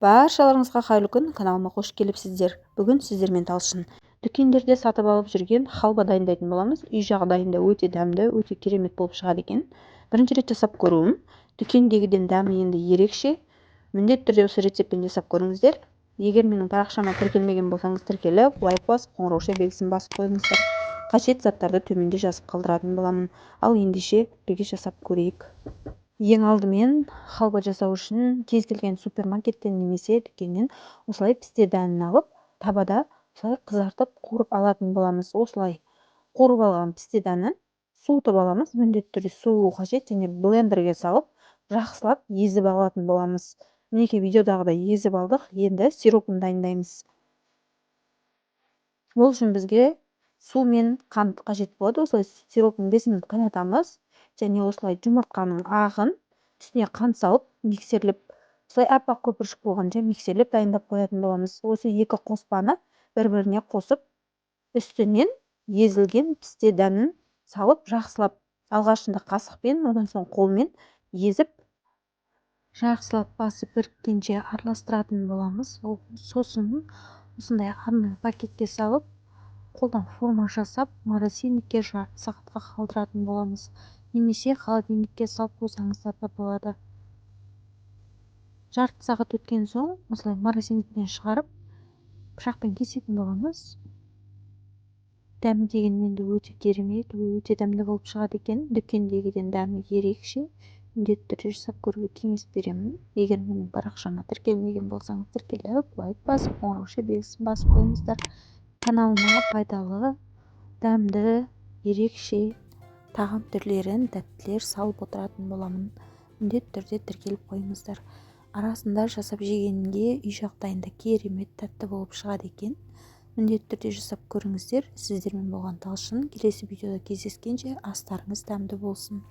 Баршаларыңызға қайырлы күн, каналыма қош келіпсіздер. Бүгін сіздермен талшын. Дүкендерде сатып алып жүрген халва дайындайтын боламыз. Үй жағдайында өте дәмді, өте керемет болып шығады екен. Бірінші рет жасап көруім. Дүкендегіден дәмі енді ерекше. Міндетті түрде осы рецептпен жасап көріңіздер. Егер менің парақшама тіркелмеген болсаңыз, тіркеліп, лайк басып, қоңырау белгісін басып қойыңыздар. Қажет заттарды төменде жазып қалдыратын боламын. Ал ендеше бірге жасап көрейік. Ең алдымен халва жасау үшін кез келген супермаркеттен немесе дүкеннен осылай пісте дәнін алып, табада осылай қызартып қуырып алатын боламыз. Осылай қуырып алған пісте дәнін суытып аламыз. Міндетті түрде суы қажет, және блендерге салып, жақсылап езіп алатын боламыз. Мінекей видеодағыдай езіп алдық. Енді сиропын дайындаймыз. Ол үшін бізге су мен қант қажет болады. Осылай сиропын 5 минут қайнатамыз. Және осылай жұмыртқаның ағын үстіне қант салып, миксерлеп, осылай аппақ көпіршік болғанша миксерлеп дайындап қоятын боламыз. Осы екі қоспаны бір-біріне қосып, үстінен езілген пісте дәнін салып, жақсылап, алғашында қасықпен, одан соң қолмен езіп, жақсылап басып біріккенше араластыратын боламыз. Сосын осындай арнайы пакетке салып, қолдан форма жасап, морозильникке жарты сағатқа қалдыратын боламыз. Немесе холодильникке салып қойсаңыздар да болады. Жарты сағат өткен соң, осылай морозильниктен шығарып, пышақпен кесетін боламыз. Дәмі дегенмен де өте керемет, өте дәмді болып шығады екен. Дүкендегіден дәмі ерекше. Міндетті түрде жасап көруге кеңес беремін. Егер менің парақшама тіркелмеген болсаңыз, тіркеліп, лайк басып, қоңырау белгісін басып қойыңыздар. Каналыма пайдалы, дәмді, ерекше тағам түрлерін, тәттілер салып отыратын боламын. Міндетті түрде тіркеліп қойыңыздар. Арасында жасап жегенге үй жағдайында керемет тәтті болып шығады екен. Міндетті түрде жасап көріңіздер. Сіздермен болған талшын. Келесі видеода кездескенше астарыңыз дәмді болсын.